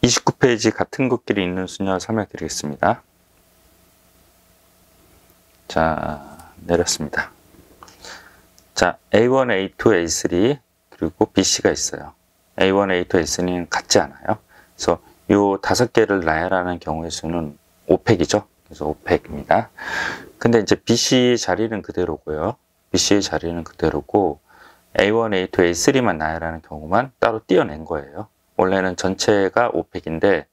29페이지 같은 것끼리 있는 수녀 설명드리겠습니다. 자, 내렸습니다. 자, A1, A2, A3 그리고 BC가 있어요. A1, A2, A3는 같지 않아요. 그래서 이 5개를 나열하는 경우의 수는 5팩이죠. 그래서 5팩입니다. 근데 이제 BC 자리는 그대로고요. BC의 자리는 그대로고 A1, A2, A3만 나열하는 경우만 따로 띄어낸 거예요. 원래는 전체가 5팩인데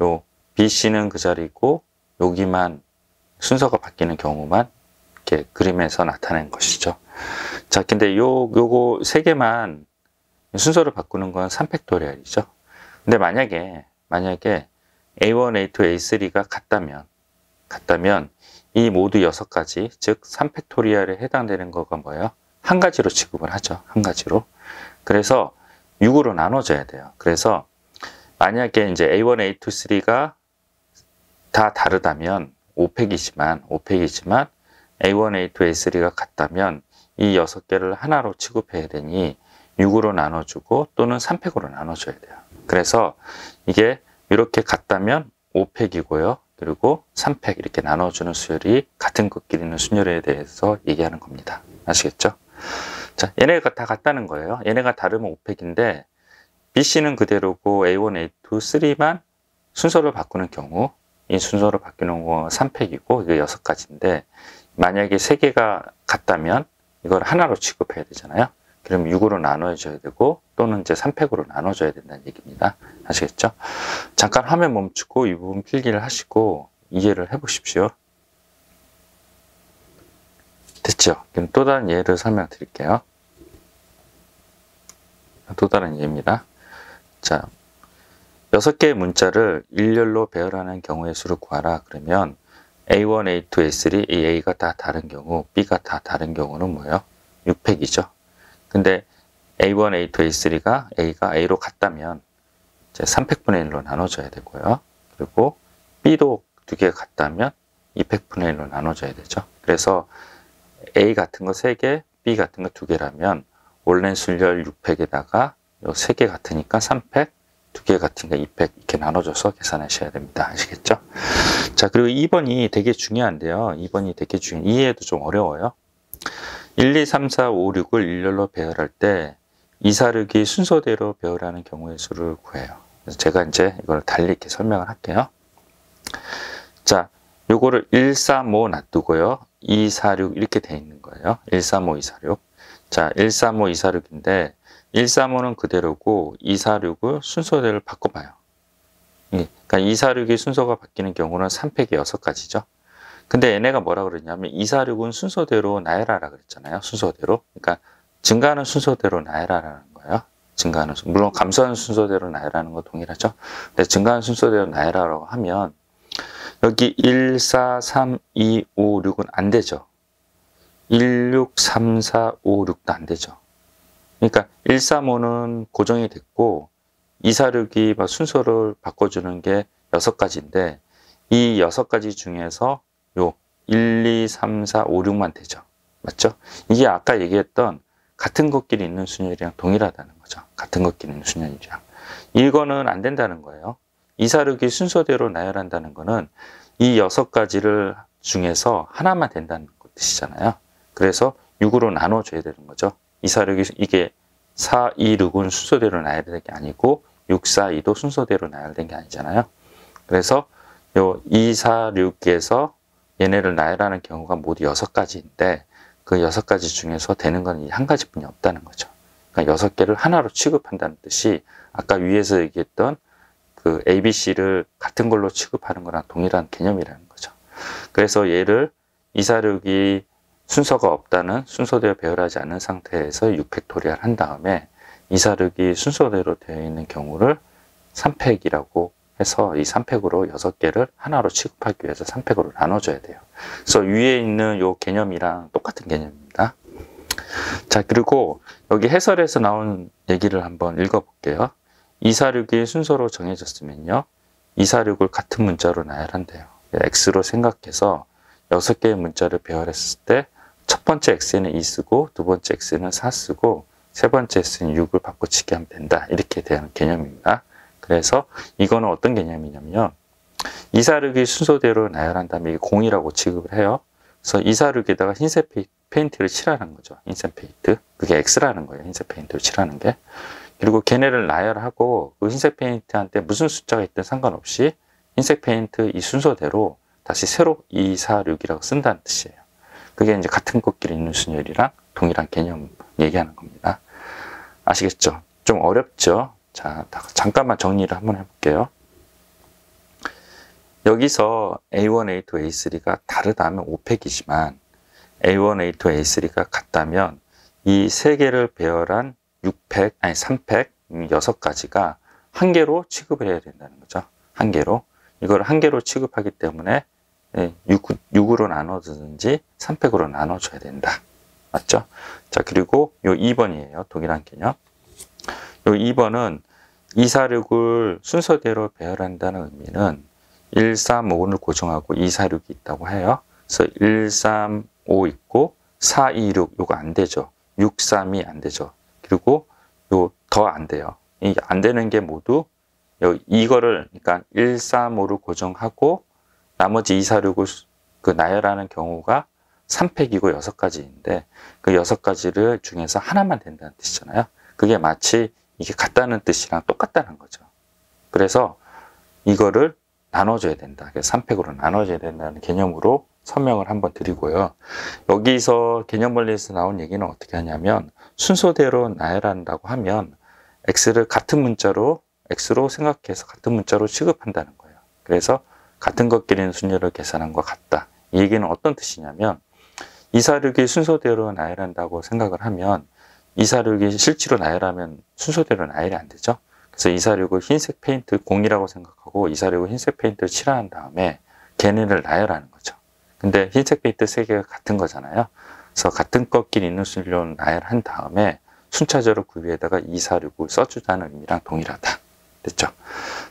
요 BC는 그 자리고 여기만 순서가 바뀌는 경우만 이렇게 그림에서 나타낸 것이죠. 자, 근데 요거 3개만 순서를 바꾸는 건 3팩토리얼이죠. 근데 만약에 A1, A2, A3가 같다면 이 모두 6가지, 즉 3팩토리얼에 해당되는 거가 뭐예요? 한 가지로 취급을 하죠. 한 가지로. 그래서 6으로 나눠져야 돼요. 그래서 만약에 이제 A1, A2, 3가 다 다르다면 5팩이지만 A1, A2, A3가 같다면 이 6개를 하나로 취급해야 되니 6으로 나눠주고 또는 3팩으로 나눠줘야 돼요. 그래서 이게 이렇게 같다면 5팩이고요. 그리고 3팩 이렇게 나눠주는 수열이 같은 것끼리 있는 순열에 대해서 얘기하는 겁니다. 아시겠죠? 자, 얘네가 다 같다는 거예요. 얘네가 다르면 5팩인데 BC는 그대로고 A1, A2, 3만 순서를 바꾸는 경우 이 순서를 바뀌는 거 3팩이고 이게 6가지인데 만약에 3개가 같다면 이걸 하나로 취급해야 되잖아요. 그럼 6으로 나눠줘야 되고 또는 이제 3팩으로 나눠줘야 된다는 얘기입니다. 아시겠죠? 잠깐 화면 멈추고 이 부분 필기를 하시고 이해를 해보십시오. 됐죠? 그럼 또 다른 예를 설명드릴게요. 또 다른 예입니다. 자, 6개의 문자를 일렬로 배열하는 경우의 수를 구하라. 그러면 A1, A2, A3, 이 A가 다 다른 경우, B가 다 다른 경우는 뭐예요? 6팩이죠. 근데 A1, A2, A3가 A가 A로 같다면 이제 3팩분의 1로 나눠줘야 되고요. 그리고 B도 2개가 같다면 2팩분의 1로 나눠줘야 되죠. 그래서 A 같은 거 3개, B 같은 거 2개라면 원래 순열 6팩에다가 요 3개 같으니까 3팩, 2개 같은 거 2팩 이렇게 나눠줘서 계산하셔야 됩니다. 아시겠죠? 자, 그리고 2번이 되게 중요한데요. 2번이 되게 이해도 좀 어려워요. 1, 2, 3, 4, 5, 6을 일렬로 배열할 때 2, 4, 6이 순서대로 배열하는 경우의 수를 구해요. 그래서 제가 이제 이걸 달리 이렇게 설명을 할게요. 자, 요거를 1, 3, 5 놔두고요. 2, 4, 6 이렇게 돼 있는 거예요. 1, 3, 5, 2, 4, 6. 자, 1, 3, 5, 2, 4, 6인데 1, 3, 5는 그대로고 2, 4, 6을 순서대로 바꿔봐요. 그러니까 2, 4, 6이 순서가 바뀌는 경우는 3팩이 6가지죠. 근데 얘네가 뭐라 그러냐면 2, 4, 6은 순서대로 나열하라 그랬잖아요. 순서대로. 그러니까 증가하는 순서대로 나열하라는 거예요. 증가하는 물론 감소하는 순서대로 나열하는 거 동일하죠. 근데 증가하는 순서대로 나열하라고 하면 여기 1, 4, 3, 2, 5, 6은 안 되죠. 1, 6, 3, 4, 5, 6도 안 되죠. 그러니까 1, 3, 5는 고정이 됐고 2, 4, 6이 막 순서를 바꿔주는 게 6가지인데 이 6가지 중에서 요 1, 2, 3, 4, 5, 6만 되죠. 맞죠? 이게 아까 얘기했던 같은 것끼리 있는 순열이랑 동일하다는 거죠. 같은 것끼리 있는 순열이랑. 이거는 안 된다는 거예요. 2, 4, 6이 순서대로 나열한다는 거는 이 6가지를 중에서 하나만 된다는 뜻이잖아요. 그래서 6으로 나눠줘야 되는 거죠. 2, 4, 6이 이게 4, 2, 6은 순서대로 나열된 게 아니고 6, 4, 2도 순서대로 나열된 게 아니잖아요. 그래서 요 2, 4, 6에서 얘네를 나열하는 경우가 모두 6가지인데 그 6가지 중에서 되는 건 이 한 가지뿐이 없다는 거죠. 그러니까 6개를 하나로 취급한다는 뜻이 아까 위에서 얘기했던 그 ABC를 같은 걸로 취급하는 거랑 동일한 개념이라는 거죠. 그래서 얘를 2, 4, 6이 순서가 없다는 순서대로 배열하지 않는 상태에서 6팩토리얼 한 다음에 2, 4, 6이 순서대로 되어 있는 경우를 3팩이라고 해서 이 3팩으로 6개를 하나로 취급하기 위해서 3팩으로 나눠줘야 돼요. 그래서 위에 있는 요 개념이랑 똑같은 개념입니다. 자, 그리고 여기 해설에서 나온 얘기를 한번 읽어볼게요. 2, 4, 6이 순서로 정해졌으면요. 2, 4, 6을 같은 문자로 나열한대요. X로 생각해서 6개의 문자를 배열했을 때 첫 번째 X에는 2 쓰고 두 번째 X에는 4 쓰고 세 번째 X는 6을 바꿔치기 하면 된다. 이렇게 대한 개념입니다. 그래서 이거는 어떤 개념이냐면요. 246이 순서대로 나열한 다음에 이게 0이라고 취급을 해요. 그래서 246에다가 흰색 페인트를 칠하는 거죠. 흰색 페인트. 그게 X라는 거예요. 흰색 페인트를 칠하는 게. 그리고 걔네를 나열하고 그 흰색 페인트한테 무슨 숫자가 있든 상관없이 흰색 페인트 이 순서대로 다시 새로 246이라고 쓴다는 뜻이에요. 그게 이제 같은 꽃길이 있는 순열이랑 동일한 개념 얘기하는 겁니다. 아시겠죠? 좀 어렵죠? 자, 잠깐만 정리를 한번 해볼게요. 여기서 A1, A2, A3가 다르다면 5팩이지만 A1, A2, A3가 같다면 이 세 개를 배열한 6팩, 아니 3팩, 6가지가 한 개로 취급을 해야 된다는 거죠. 한 개로. 이걸 한 개로 취급하기 때문에 6으로 나눠주든지 3팩으로 나눠줘야 된다. 맞죠? 자, 그리고 요 2번이에요. 동일한 개념. 요 2번은 246을 순서대로 배열한다는 의미는 1, 3, 5를 고정하고 2, 4, 6이 있다고 해요. 그래서 1, 3, 5 있고 4, 2, 6 요거 안 되죠. 6, 3이 안 되죠. 그리고 요 더 안 돼요. 이 안 되는 게 모두 이거를 그러니까 1, 3, 5를 고정하고 나머지 2, 4, 6을 그 나열하는 경우가 3팩이고 6가지인데 그 6가지를 중에서 하나만 된다는 뜻이잖아요. 그게 마치 이게 같다는 뜻이랑 똑같다는 거죠. 그래서 이거를 나눠줘야 된다. 그래서 3팩으로 나눠줘야 된다는 개념으로 설명을 한번 드리고요. 여기서 개념 원리에서 나온 얘기는 어떻게 하냐면 순서대로 나열한다고 하면 X를 같은 문자로 X로 생각해서 같은 문자로 취급한다는 거예요. 그래서 같은 것끼리는 순열을 계산한 것 같다. 이 얘기는 어떤 뜻이냐면 246이 순서대로 나열한다고 생각을 하면 246이 실제로 나열하면 순서대로 나열이 안 되죠. 그래서 246을 흰색 페인트 0이라고 생각하고 246을 흰색 페인트를 칠한 다음에 걔네를 나열하는 거죠. 근데 흰색 페인트 3개가 같은 거잖아요. 그래서 같은 것끼리 있는 순열로 나열한 다음에 순차적으로 그 위에다가 246을 써주자는 의미랑 동일하다. 됐죠?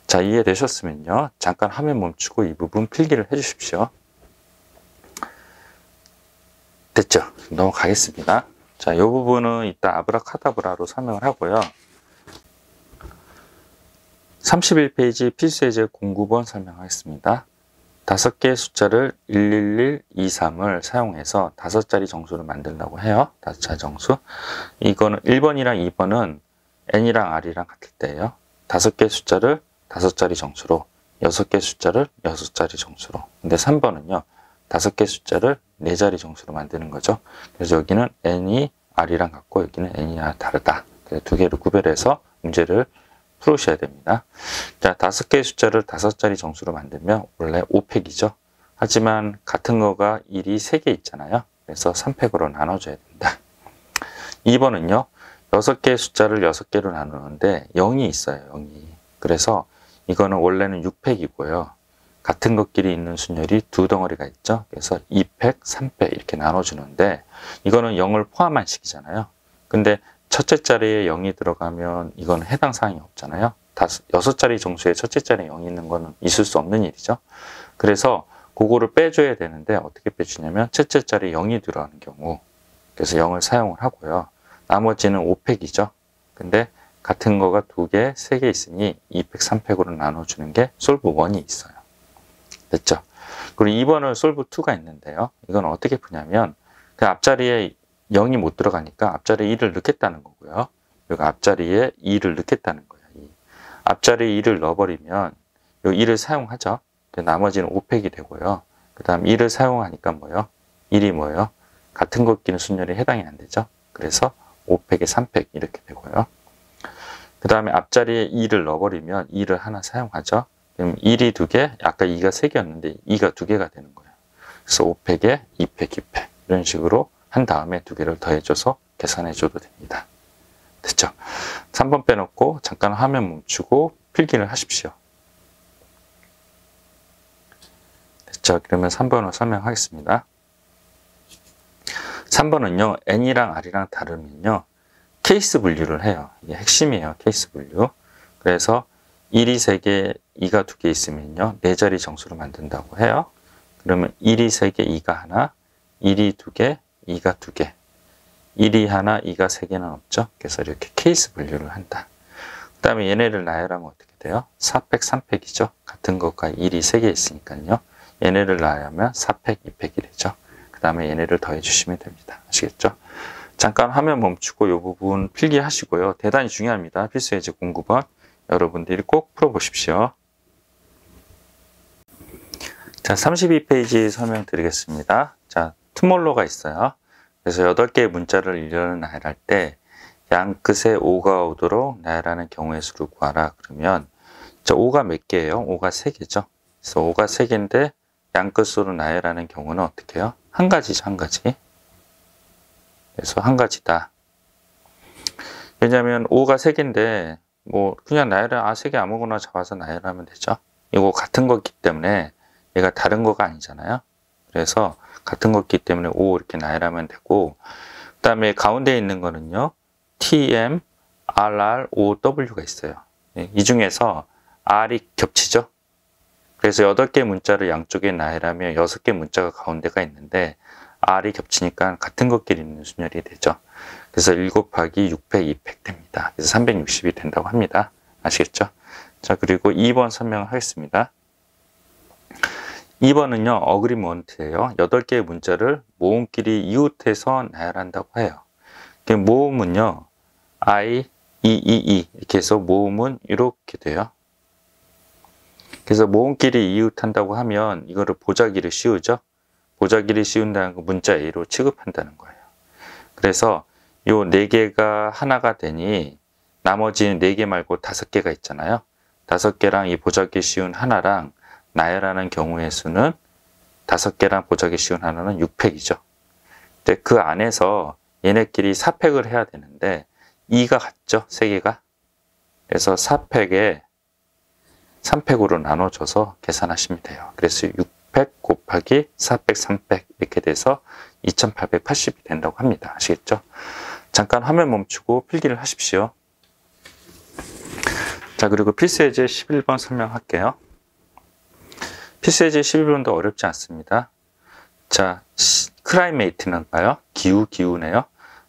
자, 이해되셨으면요. 잠깐 화면 멈추고 이 부분 필기를 해주십시오. 됐죠? 넘어가겠습니다. 자, 이 부분은 이따 아브라카다브라로 설명을 하고요. 31페이지 필수예제 09번 설명하겠습니다. 5개의 숫자를 111, 23을 사용해서 5자리 정수를 만들려고 해요. 5자리 정수. 이거는 1번이랑 2번은 n이랑 r이랑 같을 때예요. 5개의 숫자를 5자리 정수로, 6개의 숫자를 6자리 정수로. 근데 3번은요. 5개의 숫자를 4자리 정수로 만드는 거죠. 그래서 여기는 n이 r이랑 같고 여기는 n이랑 다르다. 그래서 두 개를 구별해서 문제를 풀으셔야 됩니다. 자, 5개의 숫자를 5자리 정수로 만들면 원래 5팩이죠. 하지만 같은 거가 1이 3개 있잖아요. 그래서 3팩으로 나눠줘야 된다. 2번은요. 6개의 숫자를 6개로 나누는데 0이 있어요. 0이. 그래서 이거는 원래는 6팩이고요. 같은 것끼리 있는 순열이 두 덩어리가 있죠. 그래서 2팩, 3팩 이렇게 나눠주는데 이거는 0을 포함한 식이잖아요. 근데 첫째 자리에 0이 들어가면 이건 해당 사항이 없잖아요. 6자리 정수에 첫째 자리에 0이 있는 거는 있을 수 없는 일이죠. 그래서 그거를 빼줘야 되는데 어떻게 빼주냐면 첫째 자리에 0이 들어가는 경우 그래서 0을 사용을 하고요. 나머지는 5팩이죠. 근데 같은 거가 2개, 3개 있으니 2팩, 3팩으로 나눠주는 게 솔브 1이 있어요. 됐죠? 그리고 2번은 솔브 2가 있는데요. 이건 어떻게 푸냐면 그 앞자리에 0이 못 들어가니까 앞자리에 2를 넣겠다는 거고요. 그리고 앞자리에 2를 넣겠다는 거예요. 앞자리에 2를 넣어버리면 이 2를 사용하죠. 나머지는 5팩이 되고요. 그 다음 2를 사용하니까 뭐예요? 1이 뭐예요? 같은 것끼리 순열이 해당이 안 되죠. 그래서 5팩에 3팩 이렇게 되고요. 그 다음에 앞자리에 2를 넣어버리면 2를 하나 사용하죠. 그럼 1이 2개, 아까 2가 3개였는데 2가 2개가 되는 거예요. 그래서 5팩에 2팩, 2팩 이런 식으로 한 다음에 2개를 더해줘서 계산해줘도 됩니다. 됐죠? 3번 빼놓고 잠깐 화면 멈추고 필기를 하십시오. 됐죠? 그러면 3번을 설명하겠습니다. 3번은요. n이랑 r이랑 다르면요. 케이스 분류를 해요. 이게 핵심이에요. 케이스 분류. 그래서 1이 3개, 2가 2개 있으면요. 4자리 정수로 만든다고 해요. 그러면 1이 3개, 2가 하나, 1이 2개, 2가 2개. 1이 하나, 2가 3개는 없죠. 그래서 이렇게 케이스 분류를 한다. 그 다음에 얘네를 나열하면 어떻게 돼요? 4팩, 3팩이죠. 같은 것과 1이 3개 있으니까요. 얘네를 나열하면 4팩, 2팩이 되죠. 그 다음에 얘네를 더해주시면 됩니다. 아시겠죠? 잠깐 화면 멈추고 이 부분 필기하시고요. 대단히 중요합니다. 필수 예제 공부번 여러분들이 꼭 풀어보십시오. 자, 32페이지 설명드리겠습니다. 자, 투몰로가 있어요. 그래서 8개의 문자를 일렬로 나열할 때 양 끝에 5가 오도록 나열하는 경우의 수를 구하라. 그러면 자, 5가 몇 개예요? 5가 3개죠. 그래서 5가 3개인데 양 끝으로 나열하는 경우는 어떻게 해요? 한 가지죠, 한 가지. 그래서 한 가지다. 왜냐하면 5가 3개인데 뭐 그냥 나열을 3개 아무거나 잡아서 나열하면 되죠. 이거 같은 거기 때문에 얘가 다른 거가 아니잖아요. 그래서 같은 거기 때문에 5 이렇게 나열하면 되고, 그 다음에 가운데 있는 거는요, TM, RR, OW가 있어요. 이 중에서 R이 겹치죠. 그래서 8개 문자를 양쪽에 나열하면 6개 문자가 가운데가 있는데 R이 겹치니까 같은 것끼리 있는 순열이 되죠. 그래서 1 곱하기 6팩, 2팩 됩니다. 그래서 360이 된다고 합니다. 아시겠죠? 자, 그리고 2번 설명하겠습니다. 2번은요, 어그리먼트예요. 8개의 문자를 모음끼리 이웃해서 나열한다고 해요. 모음은요, I, E 이렇게 해서 모음은 이렇게 돼요. 그래서 모음끼리 이웃한다고 하면 이거를 보자기를 씌우죠. 보자기를 씌운다는 거 문자 A로 취급한다는 거예요. 그래서 요 4개가 하나가 되니 나머지는 4개 말고 5개가 있잖아요. 5개랑 이 보자기 씌운 하나랑 나열하는 경우의 수는 5개랑 보자기 씌운 하나는 6팩이죠. 근데 그 안에서 얘네끼리 4팩을 해야 되는데 2가 같죠? 3개가. 그래서 4팩에 3팩으로 나눠줘서 계산하시면 돼요. 그래서 6팩 곱하기 4팩, 3팩 이렇게 돼서 2880이 된다고 합니다. 아시겠죠? 잠깐 화면 멈추고 필기를 하십시오. 자, 그리고 필수예제 11번 설명할게요. 필수예제 11번도 어렵지 않습니다. 자, 클라이메이트는가요? 기후네요.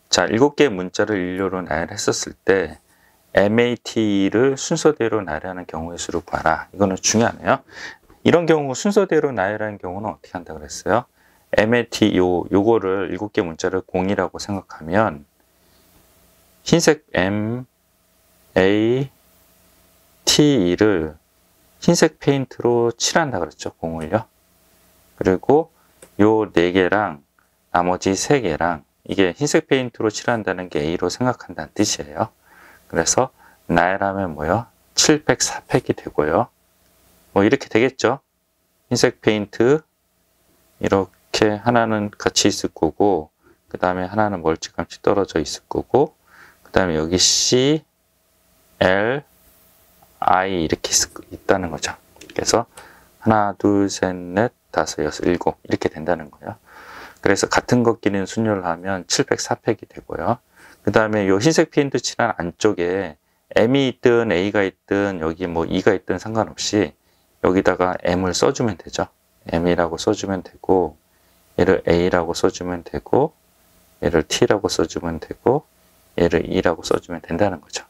자, 7개의 문자를 일렬로 나열했었을 때 MAT를 순서대로 나열하는 경우의 수를 구하라. 이거는 중요하네요. 이런 경우 순서대로 나열하는 경우는 어떻게 한다 그랬어요? MAT 요거를 7개 문자를 0이라고 생각하면 흰색 M, A, T를 흰색 페인트로 칠한다 그랬죠. 0을요. 그리고 요 4개랑 나머지 3개랑 이게 흰색 페인트로 칠한다는 게 A로 생각한다는 뜻이에요. 그래서 나열하면 뭐요? 7팩, 4팩이 되고요. 뭐 이렇게 되겠죠. 흰색 페인트 이렇게 하나는 같이 있을 거고, 그 다음에 하나는 멀찌감치 떨어져 있을 거고, 그 다음에 여기 C, L, I 이렇게 있다는 거죠. 그래서 하나, 둘, 셋, 넷, 다섯, 여섯, 일곱 이렇게 된다는 거예요. 그래서 같은 것끼리는 순열을 하면 7팩, 4팩이 되고요. 그 다음에 이 흰색 페인트 칠한 안쪽에 M이 있든 A가 있든 여기 뭐 E가 있든 상관없이 여기다가 M을 써주면 되죠. M이라고 써주면 되고, 얘를 A라고 써주면 되고, 얘를 T라고 써주면 되고, 얘를 E라고 써주면 된다는 거죠.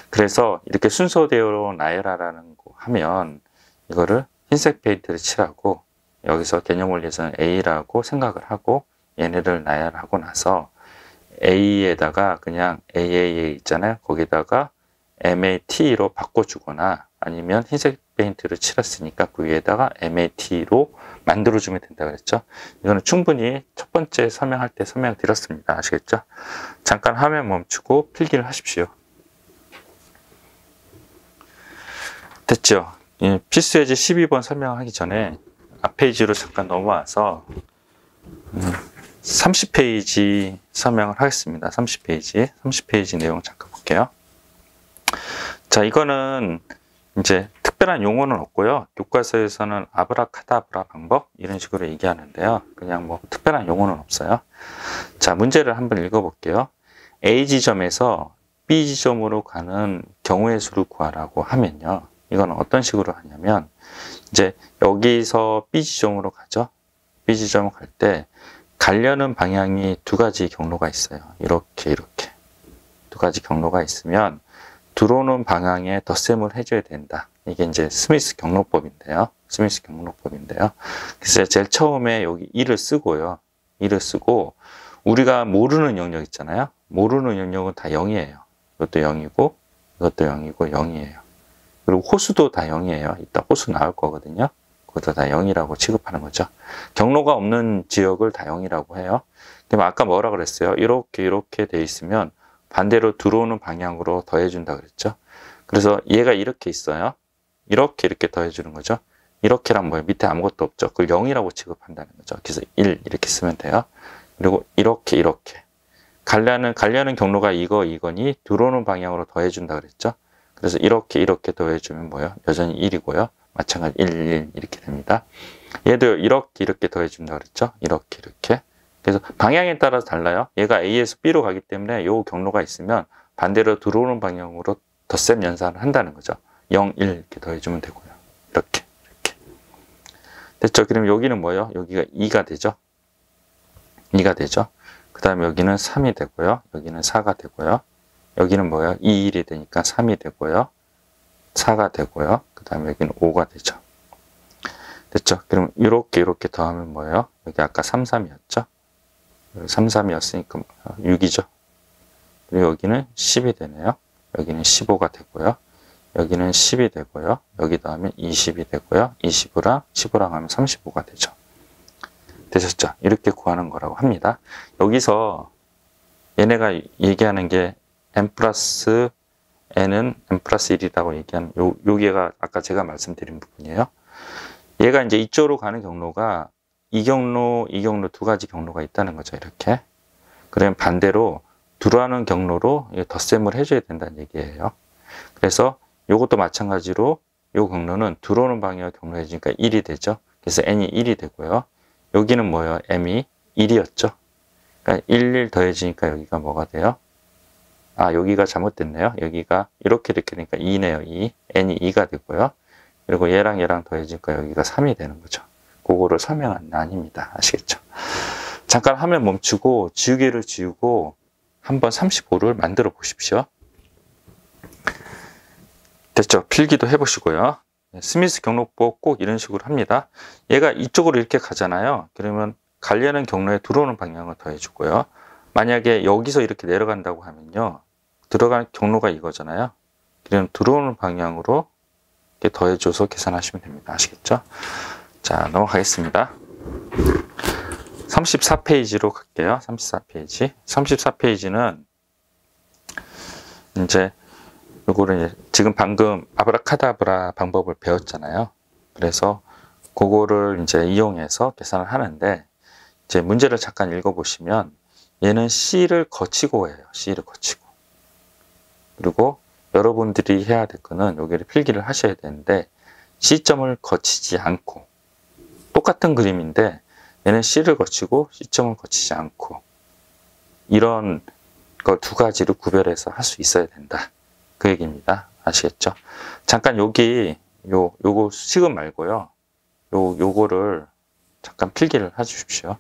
그래서 이렇게 순서대로 나열하라는 거 하면 이거를 흰색 페인트를 칠하고 여기서 개념 원리에서는 A라고 생각을 하고 얘네를 나열하고 나서 A에다가 그냥 AAA 있잖아요. 거기다가 MAT로 바꿔주거나 아니면 흰색 페인트를 칠했으니까 그 위에다가 MAT로 만들어주면 된다 그랬죠. 이거는 충분히 첫 번째 설명할 때 설명드렸습니다. 아시겠죠? 잠깐 화면 멈추고 필기를 하십시오. 됐죠? 필수예제 12번 설명하기 전에 앞 페이지로 잠깐 넘어와서 30페이지 설명을 하겠습니다. 30페이지 내용 잠깐 볼게요. 자, 이거는 이제 특별한 용어는 없고요. 교과서에서는 아브라카다브라 방법 이런 식으로 얘기하는데요. 그냥 뭐 특별한 용어는 없어요. 자, 문제를 한번 읽어볼게요. A 지점에서 B 지점으로 가는 경우의 수를 구하라고 하면요. 이건 어떤 식으로 하냐면 이제 여기서 B 지점으로 가죠. B 지점을 갈 때 가려는 방향이 두 가지 경로가 있어요. 이렇게 두 가지 경로가 있으면 들어오는 방향에 덧셈을 해줘야 된다. 이게 이제 스미스 경로법인데요. 스미스 경로법인데요. 그래서 제일 처음에 여기 1을 쓰고요. 1을 쓰고 우리가 모르는 영역 있잖아요. 모르는 영역은 다 0이에요. 이것도 0이고 이것도 0이고 0이에요. 그리고 호수도 다 0이에요. 이따 호수 나올 거거든요. 그것도 다 0이라고 취급하는 거죠. 경로가 없는 지역을 다 0이라고 해요. 그럼 아까 뭐라 그랬어요? 이렇게 돼 있으면 반대로 들어오는 방향으로 더해준다 그랬죠. 그래서 얘가 이렇게 있어요. 이렇게 더해주는 거죠. 이렇게란 뭐예요? 밑에 아무것도 없죠. 그걸 0이라고 취급한다는 거죠. 그래서 1 이렇게 쓰면 돼요. 그리고 이렇게 가려는 경로가 이거니 들어오는 방향으로 더해준다 그랬죠. 그래서 이렇게 더해주면 뭐예요? 여전히 1이고요. 마찬가지 1 이렇게 됩니다. 얘도 이렇게 더해준다 그랬죠. 이렇게. 그래서 방향에 따라서 달라요. 얘가 A에서 B로 가기 때문에 요 경로가 있으면 반대로 들어오는 방향으로 덧셈 연산을 한다는 거죠. 0, 1 이렇게 더해주면 되고요. 이렇게. 됐죠? 그럼 여기는 뭐예요? 여기가 2가 되죠. 2가 되죠. 그 다음에 여기는 3이 되고요. 여기는 4가 되고요. 여기는 뭐예요? 2, 1이 되니까 3이 되고요. 4가 되고요. 그 다음에 여기는 5가 되죠. 됐죠? 그럼 이렇게 더하면 뭐예요? 여기 아까 3, 3이었죠? 3, 3이었으니까 6이죠. 그리고 여기는 10이 되네요. 여기는 15가 되고요. 여기는 10이 되고요. 여기 더하면 20이 되고요. 15랑 하면 35가 되죠. 되셨죠? 이렇게 구하는 거라고 합니다. 여기서 얘네가 얘기하는 게 n 플러스 n은 n 플러스 1이라고 얘기하는 여기가 아까 제가 말씀드린 부분이에요. 얘가 이제 이쪽으로 가는 경로가 이 경로 두 가지 경로가 있다는 거죠. 이렇게. 그러면 반대로 들어가는 경로로 덧셈을 해줘야 된다는 얘기예요. 그래서 이것도 마찬가지로 이 경로는 들어오는 방향을 경로해주니까 1이 되죠. 그래서 n이 1이 되고요. 여기는 뭐예요? m이 1이었죠. 그러니까 1 더해지니까 여기가 뭐가 돼요? 아, 여기가 잘못됐네요. 여기가 이렇게 되니까 2네요. 2. n이 2가 되고요. 그리고 얘랑 더해지니까 여기가 3이 되는 거죠. 그거를 설명한 게 아닙니다. 아시겠죠? 잠깐 화면 멈추고 지우개를 지우고 한번 35를 만들어 보십시오. 됐죠? 필기도 해보시고요. 스미스 경로법 꼭 이런 식으로 합니다. 얘가 이쪽으로 이렇게 가잖아요. 그러면 가려는 경로에 들어오는 방향을 더해주고요. 만약에 여기서 이렇게 내려간다고 하면요. 들어가는 경로가 이거잖아요. 그럼 들어오는 방향으로 이렇게 더해줘서 계산하시면 됩니다. 아시겠죠? 자, 넘어가겠습니다. 34페이지로 갈게요. 34페이지. 34페이지는 이제 요거를 지금 방금 아브라카다브라 방법을 배웠잖아요. 그래서 그거를 이제 이용해서 계산을 하는데 이제 문제를 잠깐 읽어보시면 얘는 C를 거치고 해요. C를 거치고. 그리고 여러분들이 해야 될 거는 여기를 필기를 하셔야 되는데 C점을 거치지 않고 똑같은 그림인데 얘는 C를 거치고 C점을 거치지 않고 이런 거 두 가지를 구별해서 할 수 있어야 된다. 그 얘기입니다. 아시겠죠? 잠깐 여기 요거 식은 말고요. 요거를 잠깐 필기를 해 주십시오.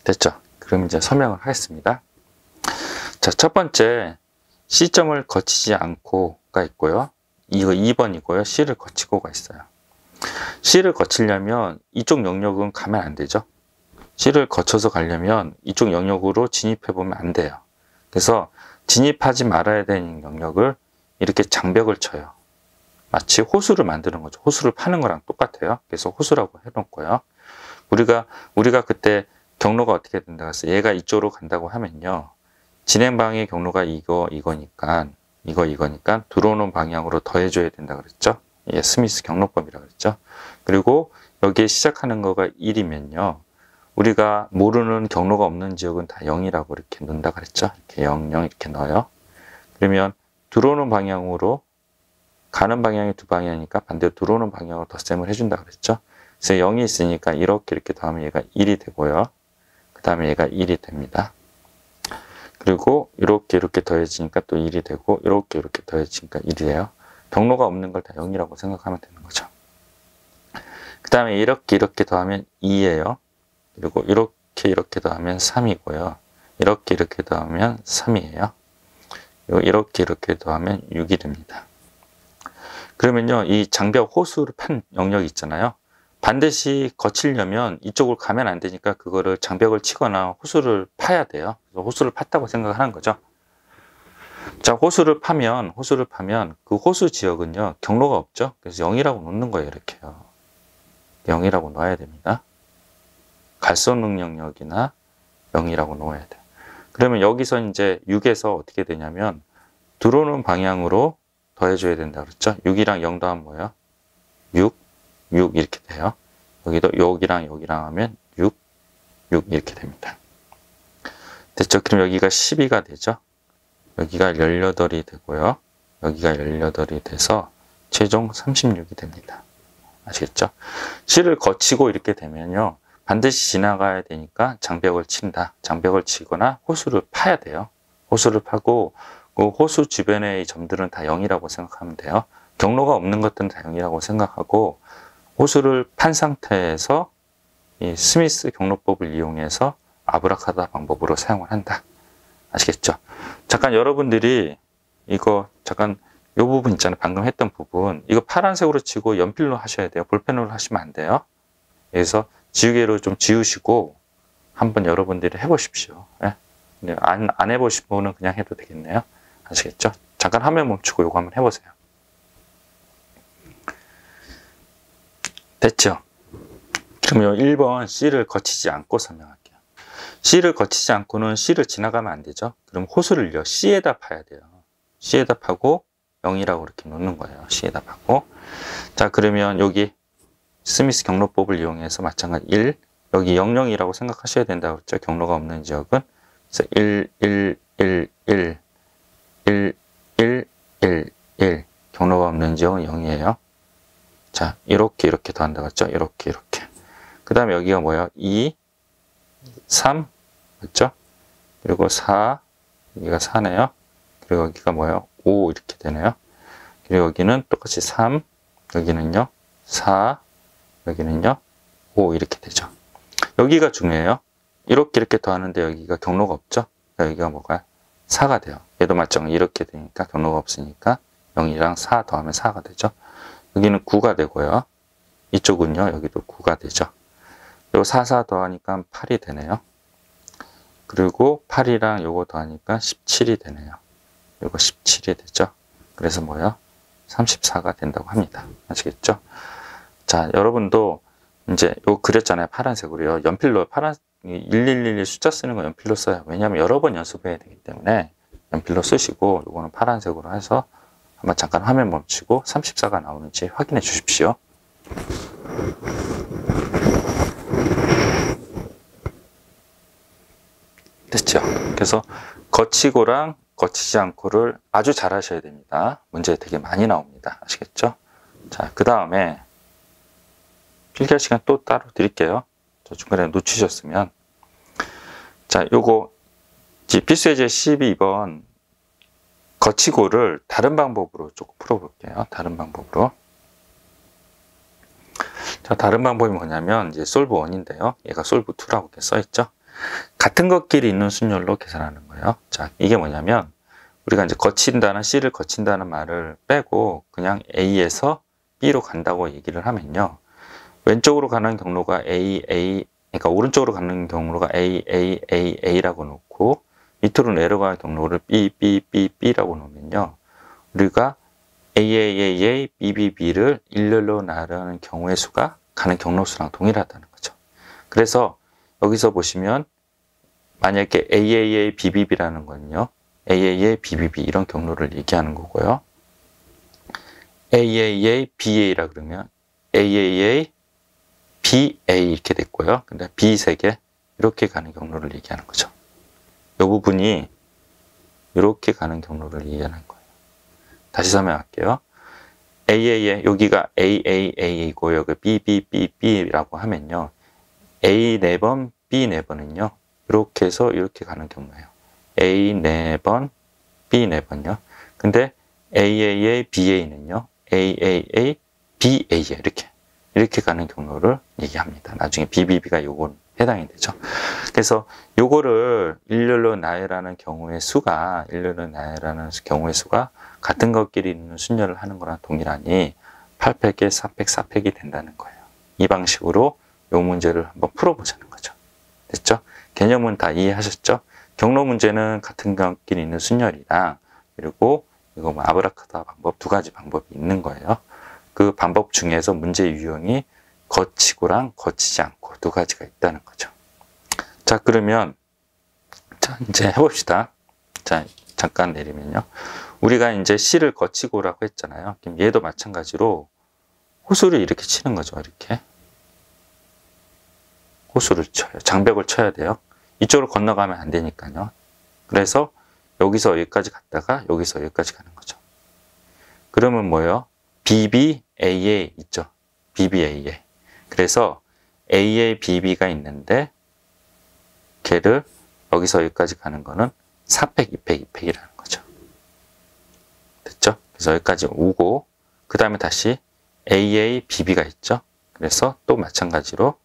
됐죠? 그럼 이제 설명을 하겠습니다. 자, 첫 번째 C점을 거치지 않고가 있고요. 이거 2번이고요. C를 거치고가 있어요. C를 거치려면 이쪽 영역은 가면 안 되죠. C를 거쳐서 가려면 이쪽 영역으로 진입해 보면 안 돼요. 그래서 진입하지 말아야 되는 영역을 이렇게 장벽을 쳐요. 마치 호수를 만드는 거죠. 호수를 파는 거랑 똑같아요. 그래서 호수라고 해놓고요. 우리가 그때 경로가 어떻게 된다 그랬어? 얘가 이쪽으로 간다고 하면요. 진행 방향의 경로가 이거니까 들어오는 방향으로 더해줘야 된다 그랬죠. 이게 스미스 경로법이라고 그랬죠. 그리고 여기에 시작하는 거가 1이면요. 우리가 모르는 경로가 없는 지역은 다 0이라고 이렇게 넣는다 그랬죠. 이렇게 0, 0 이렇게 넣어요. 그러면 들어오는 방향으로 가는 방향이 두 방향이니까 반대로 들어오는 방향으로 덧셈을 해준다 그랬죠. 그래서 0이 있으니까 이렇게 더하면 얘가 1이 되고요. 그 다음에 얘가 1이 됩니다. 그리고 이렇게 더해지니까 또 1이 되고 이렇게 더해지니까 1이에요. 경로가 없는 걸 다 0이라고 생각하면 되는 거죠. 그 다음에 이렇게 더하면 2예요. 그리고 이렇게 더하면 3이고요. 이렇게 더하면 3이에요. 이렇게 더하면 6이 됩니다. 그러면요, 이 장벽 호수를 판 영역이 있잖아요. 반드시 거치려면 이쪽으로 가면 안 되니까 그거를 장벽을 치거나 호수를 파야 돼요. 그래서 호수를 팠다고 생각하는 거죠. 자, 호수를 파면 그 호수 지역은요, 경로가 없죠. 그래서 0이라고 놓는 거예요, 이렇게요. 0이라고 놔야 됩니다. 갈 수 없는 영역이나 0이라고 놓아야 돼요. 그러면 여기서 이제 6에서 어떻게 되냐면, 들어오는 방향으로 더해줘야 된다 그랬죠. 6이랑 0 더하면 뭐예요? 6 이렇게 돼요. 여기도 여기랑 하면 6 이렇게 됩니다. 됐죠? 그럼 여기가 12가 되죠. 여기가 18이 되고요. 여기가 18이 돼서 최종 36이 됩니다. 아시겠죠? C를 거치고 이렇게 되면요, 반드시 지나가야 되니까 장벽을 친다. 장벽을 치거나 호수를 파야 돼요. 호수를 파고 그 호수 주변의 점들은 다 0이라고 생각하면 돼요. 경로가 없는 것들은 다 0이라고 생각하고, 호수를 판 상태에서 이 스미스 경로법을 이용해서 아브라카다 방법으로 사용을 한다. 아시겠죠? 잠깐 여러분들이 이거 잠깐 이 부분 있잖아요. 방금 했던 부분. 이거 파란색으로 치고 연필로 하셔야 돼요. 볼펜으로 하시면 안 돼요. 그래서 지우개로 좀 지우시고 한번 여러분들이 해보십시오. 예? 안 해보신 분은 그냥 해도 되겠네요. 아시겠죠? 잠깐 화면 멈추고 이거 한번 해보세요. 됐죠? 그러면 1번 C를 거치지 않고 설명할게요. C를 거치지 않고는 C를 지나가면 안 되죠. 그럼 호수를요, C에다 파야 돼요. C에다 파고 0이라고 이렇게 놓는 거예요. C에다 파고. 자, 그러면 여기 스미스 경로법을 이용해서 마찬가지 1, 여기 00이라고 생각하셔야 된다고 그랬죠. 경로가 없는 지역은. 그래서 1, 1, 1, 1, 1, 1, 1, 1. 경로가 없는 지역은 0이에요. 자, 이렇게 더한다고 했죠. 이렇게. 그 다음에 여기가 뭐예요? 2, 3, 맞죠? 그리고 4, 여기가 4네요. 그리고 여기가 뭐예요? 5 이렇게 되네요. 그리고 여기는 똑같이 3, 여기는요, 4, 여기는요, 5 이렇게 되죠. 여기가 중요해요. 이렇게 더하는데 여기가 경로가 없죠? 여기가 뭐가? 4가 돼요. 얘도 마찬가지 이렇게 되니까 경로가 없으니까 0이랑 4 더하면 4가 되죠. 여기는 9가 되고요. 이쪽은요, 여기도 9가 되죠. 요 4 더하니까 8이 되네요. 그리고 8이랑 요거 더하니까 17이 되네요. 요거 17이 되죠. 그래서 뭐예요? 34가 된다고 합니다. 아시겠죠? 자, 여러분도 이제 요 그렸잖아요. 파란색으로요. 연필로 1111 숫자 쓰는 거 연필로 써요. 왜냐하면 여러 번 연습해야 되기 때문에 연필로 쓰시고, 요거는 파란색으로 해서 한번 잠깐 화면 멈추고 34가 나오는지 확인해 주십시오. 됐죠? 그래서 거치고랑 거치지 않고를 아주 잘 하셔야 됩니다. 문제 되게 많이 나옵니다. 아시겠죠? 자, 그 다음에 필기할 시간 또 따로 드릴게요. 저 중간에 놓치셨으면. 자, 요거 필수예제 12번 거치고를 다른 방법으로 조금 풀어볼게요. 다른 방법으로. 자, 다른 방법이 뭐냐면 이제 솔브 1인데요. 얘가 솔브 2라고 이렇게 써있죠. 같은 것끼리 있는 순열로 계산하는 거예요. 자, 이게 뭐냐면 우리가 이제 거친다는 C를 거친다는 말을 빼고 그냥 A에서 B로 간다고 얘기를 하면요. 왼쪽으로 가는 경로가 그러니까 오른쪽으로 가는 경로가 A라고 놓고 밑으로 내려가는 경로를 B라고 놓으면요. 우리가 BB를 일렬로 나가는 경우의 수가 가는 경로 수랑 동일하다는 거죠. 그래서 여기서 보시면 만약에 BB라는 건요. BBB 이런 경로를 얘기하는 거고요. BA라 그러면 BA 이렇게 됐고요. 근데 B 3개 이렇게 가는 경로를 얘기하는 거죠. 이 부분이 이렇게 가는 경로를 얘기하는 거예요. 다시 설명할게요. 여기가 AA이고 여기 BB라고 하면요. A 4번, B 4번은요. 이렇게 해서 이렇게 가는 경로예요. A 4번, B 4번요. 근데 BA는요. BA 이렇게 가는 경로를 얘기합니다. 나중에 BBB가 요건 해당이 되죠. 그래서 요거를 일렬로 나열하는 경우의 수가 같은 것끼리 있는 순열을 하는 거랑 동일하니 8팩에 4팩, 4팩이 된다는 거예요. 이 방식으로 요 문제를 한번 풀어보자는 거죠. 됐죠? 개념은 다 이해하셨죠? 경로 문제는 같은 것끼리 있는 순열이랑 그리고 이거 뭐 아브라카다 방법 두 가지 방법이 있는 거예요. 그 방법 중에서 문제 유형이 거치고랑 거치지 않고 두 가지가 있다는 거죠. 자, 그러면 자, 이제 해봅시다. 자, 잠깐 내리면요. 우리가 이제 C를 거치고라고 했잖아요. 그럼 얘도 마찬가지로 호수를 이렇게 치는 거죠. 이렇게. 호수를 쳐요. 장벽을 쳐야 돼요. 이쪽으로 건너가면 안 되니까요. 그래서 여기서 여기까지 갔다가 여기서 여기까지 가는 거죠. 그러면 뭐예요? BBAA 있죠. BBAA. 그래서 AA, BB가 있는데 걔를 여기서 여기까지 가는 거는 4팩, 2팩, 2팩이라는 거죠. 됐죠? 그래서 여기까지 오고 그 다음에 다시 AA, BB가 있죠. 그래서 또 마찬가지로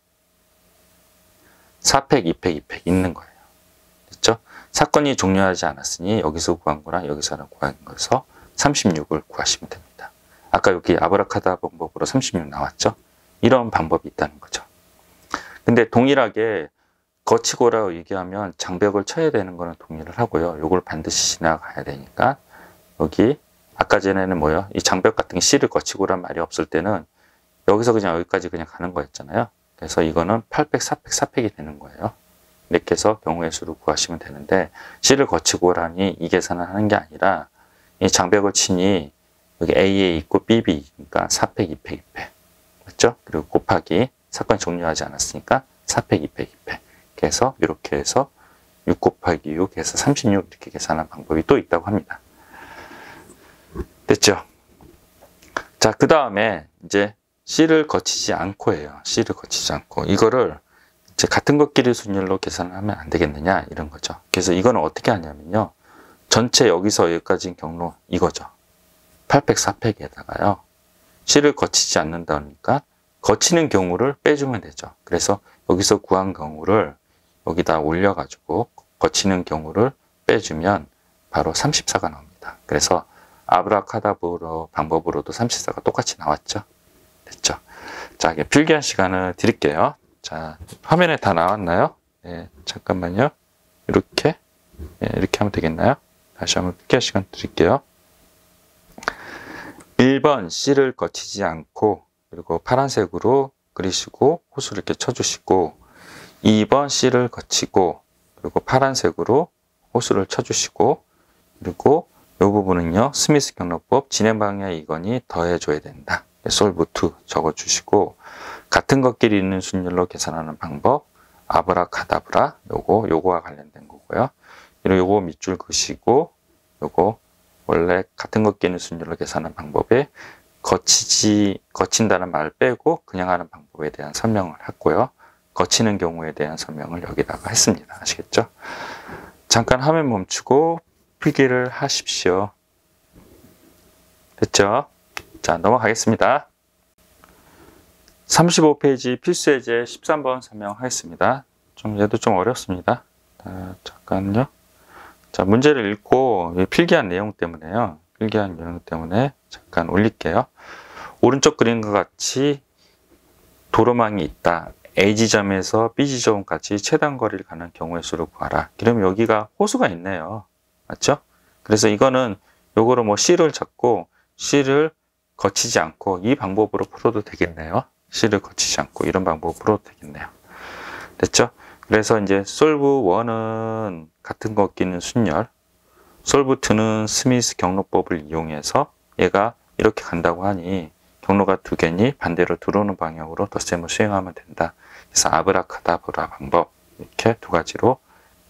4팩, 2팩, 2팩 있는 거예요. 됐죠? 사건이 종료하지 않았으니 여기서 구한 거랑 여기서 구한 거에서 36을 구하시면 됩니다. 아까 여기 아브라카다 방법으로 36 나왔죠? 이런 방법이 있다는 거죠. 근데 동일하게 거치고라고 얘기하면 장벽을 쳐야 되는 거는 동의를 하고요. 요걸 반드시 지나가야 되니까 여기 아까 전에는 뭐요? 이 장벽 같은 게 C를 거치고란 말이 없을 때는 여기서 그냥 여기까지 그냥 가는 거였잖아요. 그래서 이거는 8팩, 4팩, 4팩이 되는 거예요. 이렇게 해서 경우의 수를 구하시면 되는데 C를 거치고라니 이 계산을 하는 게 아니라 이 장벽을 치니 여기 AA 있고 BB 그러니까 4팩, 2팩, 2팩 맞죠? 그리고 곱하기 사건이 종료하지 않았으니까 4팩, 2팩, 2팩 그래서 이렇게 해서 6 곱하기 6 해서 36 이렇게 계산하는 방법이 또 있다고 합니다. 됐죠? 자, 그 다음에 이제 C를 거치지 않고 해요. C를 거치지 않고. 이거를 이제 같은 것끼리 순열로 계산을 하면 안 되겠느냐 이런 거죠. 그래서 이거는 어떻게 하냐면요. 전체 여기서 여기까지 경로 이거죠. 8팩, 4팩에다가요. C를 거치지 않는다니까 거치는 경우를 빼주면 되죠. 그래서 여기서 구한 경우를 여기다 올려가지고 거치는 경우를 빼주면 바로 34가 나옵니다. 그래서 아브라카다브로 방법으로도 34가 똑같이 나왔죠. 됐죠? 자, 이게 필기한 시간을 드릴게요. 자, 화면에 다 나왔나요? 네, 잠깐만요. 이렇게, 네, 이렇게 하면 되겠나요? 다시 한번 필기한 시간 드릴게요. 1번 C를 거치지 않고 그리고 파란색으로 그리시고 호수를 이렇게 쳐주시고 2번 C를 거치고 그리고 파란색으로 호수를 쳐주시고 그리고 이 부분은요. 스미스 경로법 진행 방향 이건이 더해줘야 된다. 솔브 2 적어주시고 같은 것끼리 있는 순열로 계산하는 방법 아브라카다브라 요거와 관련된 거고요. 그리고 요거 밑줄 그시고 요거 원래 같은 것끼리 있는 순열로 계산하는 방법에 거친다는 말 빼고 그냥 하는 방법에 대한 설명을 했고요. 거치는 경우에 대한 설명을 여기다가 했습니다. 아시겠죠? 잠깐 화면 멈추고 필기를 하십시오. 됐죠? 자, 넘어가겠습니다. 35페이지 필수예제 13번 설명하겠습니다. 얘도 좀 어렵습니다. 잠깐요. 자, 문제를 읽고 필기한 내용 때문에요. 필기한 내용 때문에 잠깐 올릴게요. 오른쪽 그림과 같이 도로망이 있다. A 지점에서 B 지점까지 최단 거리를 가는 경우의 수를 구하라. 그러면 여기가 호수가 있네요. 맞죠? 그래서 이거는 요거로 뭐 C를 잡고 C를 거치지 않고 이 방법으로 풀어도 되겠네요. C를 거치지 않고 이런 방법으로 풀어도 되겠네요. 됐죠? 그래서 이제 솔브 1은 같은 거 끼는 순열, 솔브 2는 스미스 경로법을 이용해서 얘가 이렇게 간다고 하니 경로가 두 개니 반대로 들어오는 방향으로 덧셈을 수행하면 된다. 그래서 아브라카다브라 방법 이렇게 두 가지로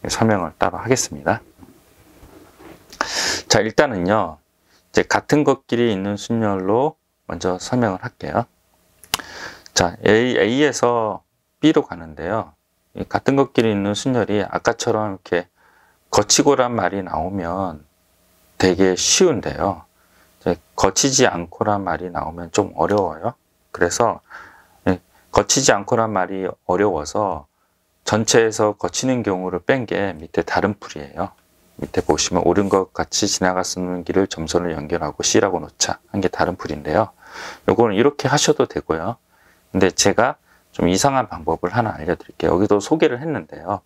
설명을 따로 하겠습니다. 자, 일단은요. 이제 같은 것끼리 있는 순열로 먼저 설명을 할게요. 자, A에서 B로 가는데요. 같은 것끼리 있는 순열이 아까처럼 이렇게 거치고란 말이 나오면 되게 쉬운데요. 거치지 않고란 말이 나오면 좀 어려워요. 그래서 거치지 않고란 말이 어려워서 전체에서 거치는 경우를 뺀 게 밑에 다른 풀이에요. 밑에 보시면 옳은 것 같이 지나갔는 길을 점선을 연결하고 C라고 놓자 한 게 다른 풀인데요. 요거는 이렇게 하셔도 되고요. 근데 제가 좀 이상한 방법을 하나 알려드릴게요. 여기도 소개를 했는데요.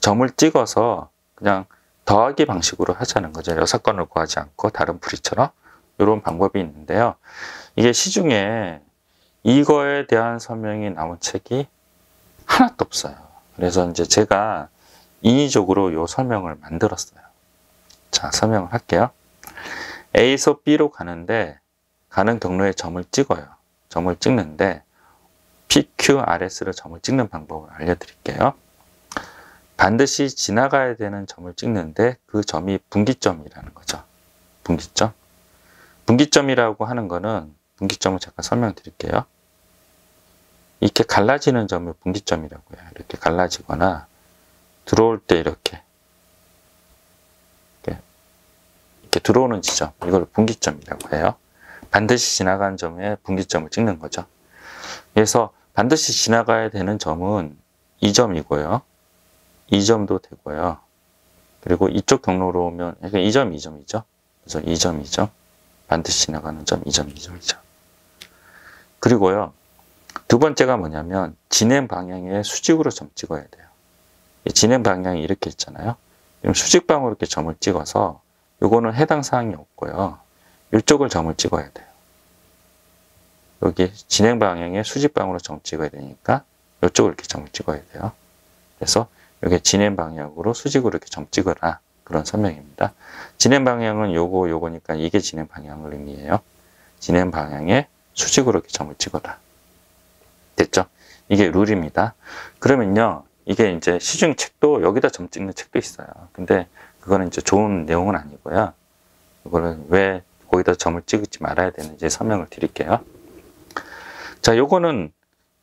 점을 찍어서 그냥 더하기 방식으로 하자는 거죠. 여사건을 구하지 않고 다른 풀이처럼 이런 방법이 있는데요. 이게 시중에 이거에 대한 설명이 나온 책이 하나도 없어요. 그래서 이제 제가 인위적으로 이 설명을 만들었어요. 자, 설명을 할게요. A에서 B로 가는데 가는 경로에 점을 찍어요. 점을 찍는데 PQRS로 점을 찍는 방법을 알려드릴게요. 반드시 지나가야 되는 점을 찍는데 그 점이 분기점이라는 거죠. 분기점. 분기점이라고 하는 거는 분기점을 잠깐 설명드릴게요. 이렇게 갈라지는 점을 분기점이라고 해요. 이렇게 갈라지거나 들어올 때 이렇게 들어오는 지점, 이걸 분기점이라고 해요. 반드시 지나가는 점에 분기점을 찍는 거죠. 그래서 반드시 지나가야 되는 점은 이 점이고요. 이 점도 되고요. 그리고 이쪽 경로로 오면 이 점, 이 점이죠. 그래서 이 점, 이 점. 반드시 지나가는 점, 이 점, 이 점이죠. 그리고요. 두 번째가 뭐냐면 진행 방향에 수직으로 점 찍어야 돼요. 진행 방향이 이렇게 있잖아요. 그럼 수직방으로 이렇게 점을 찍어서 요거는 해당 사항이 없고요. 이쪽을 점을 찍어야 돼요. 여기 진행 방향에 수직방으로 점 찍어야 되니까 이쪽을 이렇게 점을 찍어야 돼요. 그래서 여기 진행 방향으로 수직으로 이렇게 점 찍어라. 그런 설명입니다. 진행 방향은 요거니까 이게 진행 방향을 의미해요. 진행 방향에 수직으로 이렇게 점을 찍어라. 됐죠? 이게 룰입니다. 그러면요, 이게 이제 시중 책도 여기다 점 찍는 책도 있어요. 근데 그거는 이제 좋은 내용은 아니고요. 이거를 왜 거기다 점을 찍지 말아야 되는지 설명을 드릴게요. 자, 요거는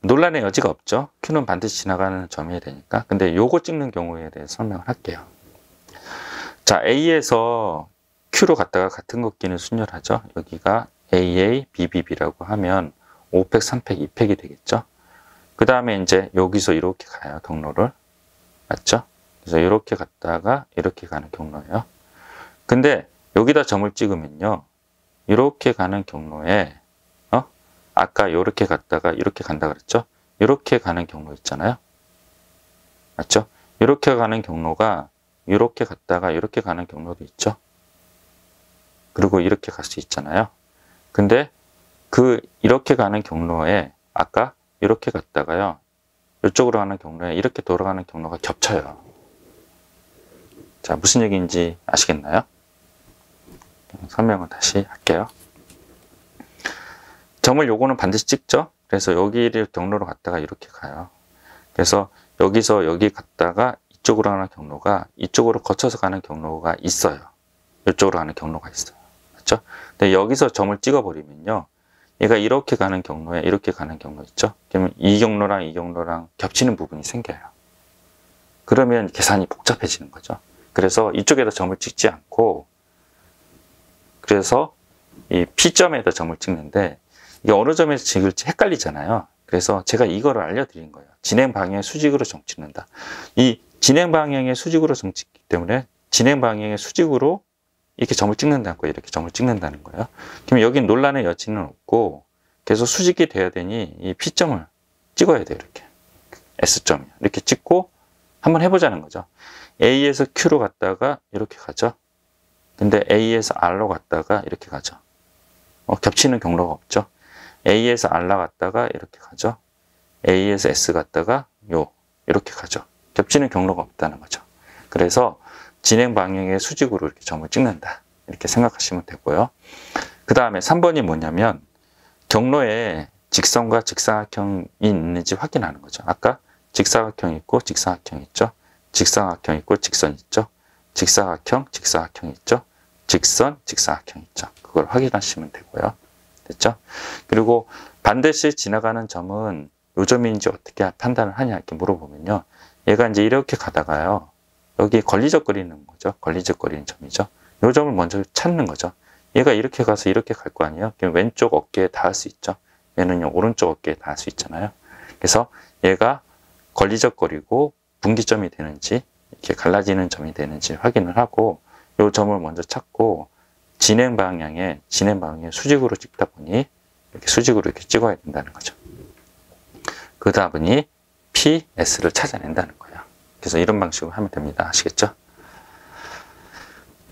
논란의 여지가 없죠. Q는 반드시 지나가는 점이어야 되니까. 근데 요거 찍는 경우에 대해서 설명을 할게요. 자, A에서 Q로 갔다가 같은 걷기는 순열하죠. 여기가 AA, BBB라고 하면 5팩, 3팩, 2팩이 되겠죠. 그 다음에 이제 여기서 이렇게 가요, 경로를. 맞죠? 그래서 이렇게 갔다가 이렇게 가는 경로예요. 근데 여기다 점을 찍으면요. 이렇게 가는 경로에, 아까 이렇게 갔다가 이렇게 간다 그랬죠? 이렇게 가는 경로 있잖아요. 맞죠? 이렇게 가는 경로가 이렇게 갔다가 이렇게 가는 경로도 있죠. 그리고 이렇게 갈 수 있잖아요. 근데 이렇게 가는 경로에 아까 이렇게 갔다가요. 이쪽으로 가는 경로에 이렇게 돌아가는 경로가 겹쳐요. 자, 무슨 얘기인지 아시겠나요? 설명을 다시 할게요. 점을 요거는 반드시 찍죠. 그래서 여기를 경로로 갔다가 이렇게 가요. 그래서 여기서 여기 갔다가 이쪽으로 가는 경로가 이쪽으로 거쳐서 가는 경로가 있어요. 이쪽으로 가는 경로가 있어요. 맞죠? 근데 여기서 점을 찍어버리면요. 얘가 이렇게 가는 경로에 이렇게 가는 경로 있죠? 그러면 이 경로랑 이 경로랑 겹치는 부분이 생겨요. 그러면 계산이 복잡해지는 거죠. 그래서 이쪽에다 점을 찍지 않고 그래서 이 P점에다 점을 찍는데 이게 어느 점에서 찍을지 헷갈리잖아요. 그래서 제가 이거를 알려드린 거예요. 진행 방향의 수직으로 점 찍는다. 이 진행 방향의 수직으로 점 찍기 때문에 진행 방향의 수직으로 이렇게 점을 찍는다는 거예요. 이렇게 점을 찍는다는 거예요. 그러면 여긴 논란의 여지는 없고 계속 수직이 돼야 되니 이 P점을 찍어야 돼요. 이렇게 S점이요. 이렇게 찍고 한번 해보자는 거죠. A에서 Q로 갔다가 이렇게 가죠. 근데 A에서 R로 갔다가 이렇게 가죠. 겹치는 경로가 없죠. A에서 R 나갔다가 이렇게 가죠. A에서 S 갔다가 이렇게 가죠. 겹치는 경로가 없다는 거죠. 그래서 진행 방향의 수직으로 이렇게 점을 찍는다. 이렇게 생각하시면 되고요. 그 다음에 3번이 뭐냐면 경로에 직선과 직사각형이 있는지 확인하는 거죠. 아까 직사각형 있고 직사각형 있죠. 직사각형 있고 직선 있죠. 직사각형, 직사각형 있죠. 직선, 직사각형 있죠. 그걸 확인하시면 되고요. 됐죠? 그리고 반드시 지나가는 점은 요 점인지 어떻게 판단을 하냐 이렇게 물어보면요. 얘가 이제 이렇게 가다가요. 여기 걸리적거리는 거죠. 걸리적거리는 점이죠. 요 점을 먼저 찾는 거죠. 얘가 이렇게 가서 이렇게 갈 거 아니에요. 그럼 왼쪽 어깨에 닿을 수 있죠. 얘는요, 오른쪽 어깨에 닿을 수 있잖아요. 그래서 얘가 걸리적거리고 분기점이 되는지 이렇게 갈라지는 점이 되는지 확인을 하고 이 점을 먼저 찾고 진행 방향에 수직으로 찍다 보니 이렇게 수직으로 이렇게 찍어야 된다는 거죠. 그 다음이 PS를 찾아낸다는 거예요. 그래서 이런 방식으로 하면 됩니다. 아시겠죠?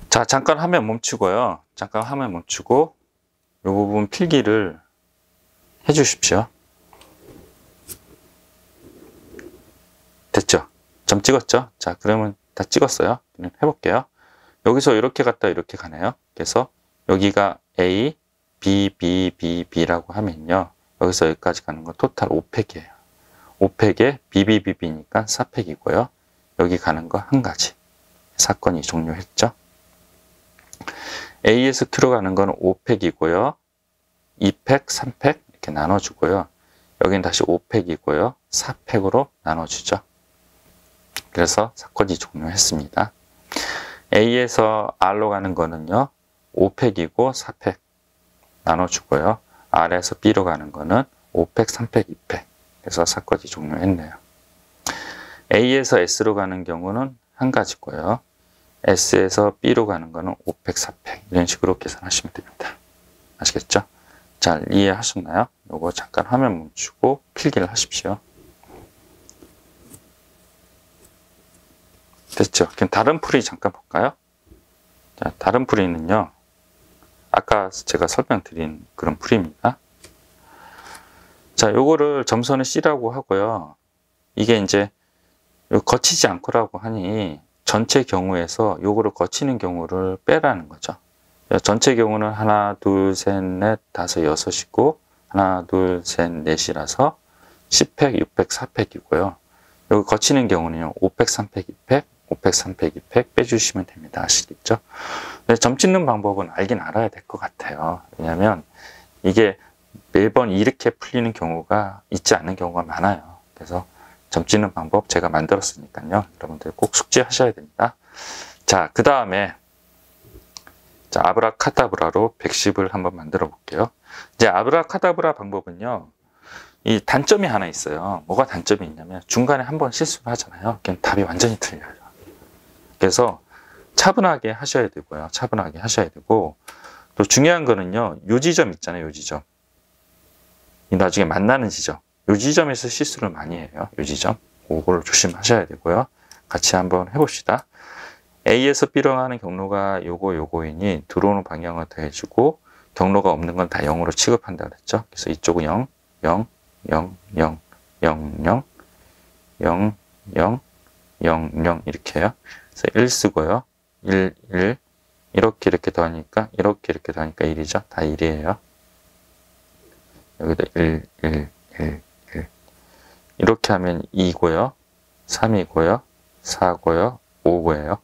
자, 잠깐 화면 멈추고요. 잠깐 화면 멈추고 이 부분 필기를 해 주십시오. 됐죠? 점 찍었죠? 자, 그러면 다 찍었어요. 그럼 해볼게요. 여기서 이렇게 갔다 이렇게 가네요. 그래서 여기가 A, B, B, B, B라고 하면요. 여기서 여기까지 가는 건 토탈 5팩이에요. 5팩에 B, B, B, B니까 4팩이고요. 여기 가는 거 한 가지. 사건이 종료했죠. A에서 Q로 가는 건 5팩이고요. 2팩, 3팩 이렇게 나눠주고요. 여기는 다시 5팩이고요. 4팩으로 나눠주죠. 그래서 사건이 종료했습니다. A에서 R로 가는 거는요. 5팩이고 4팩 나눠주고요. R에서 B로 가는 거는 5팩, 3팩, 2팩. 그래서 사건이 종료했네요. A에서 S로 가는 경우는 한 가지고요. S에서 B로 가는 거는 5팩, 4팩. 이런 식으로 계산하시면 됩니다. 아시겠죠? 잘 이해하셨나요? 요거 잠깐 화면 멈추고 필기를 하십시오. 됐죠? 그럼 다른 풀이 잠깐 볼까요? 자, 다른 풀이는요. 아까 제가 설명드린 그런 풀이입니다. 자, 요거를 점선을 C라고 하고요. 이게 이제 거치지 않고라고 하니 전체 경우에서 요거를 거치는 경우를 빼라는 거죠. 전체 경우는 하나, 둘, 셋, 넷, 다섯, 여섯이고 하나, 둘, 셋, 넷이라서 10팩, 6팩, 4팩이고요. 여기 거치는 경우는요. 5팩, 3팩, 2팩, 5팩, 3팩, 2팩 빼주시면 됩니다. 아시겠죠? 근데 점 찍는 방법은 알긴 알아야 될 것 같아요. 왜냐하면 이게 매번 이렇게 풀리는 경우가 있지 않는 경우가 많아요. 그래서 점 찍는 방법 제가 만들었으니까요. 여러분들 꼭 숙지하셔야 됩니다. 자, 그 다음에 자, 아브라카다브라로 110을 한번 만들어 볼게요. 이제 아브라카다브라 방법은요. 이 단점이 하나 있어요. 뭐가 단점이 있냐면 중간에 한번 실수를 하잖아요. 그럼 답이 완전히 틀려요. 그래서 차분하게 하셔야 되고요. 차분하게 하셔야 되고 또 중요한 거는요. 요 지점 있잖아요. 요 지점. 이 나중에 만나는 지점. 요 지점에서 실수를 많이 해요. 요 지점. 그걸 조심하셔야 되고요. 같이 한번 해봅시다. A에서 B로 가는 경로가 요거이니 들어오는 방향을 더해주고 경로가 없는 건 다 0으로 취급한다 그랬죠. 그래서 이쪽은 0, 0, 0, 0, 0, 0, 0, 0, 0, 0 이렇게 해요. 그래서 1 쓰고요. 1, 1 이렇게 더하니까 이렇게 더하니까 1이죠. 다 1이에요. 여기도 1, 1, 1, 1 이렇게 하면 2고요. 3이고요. 4고요. 5고예요.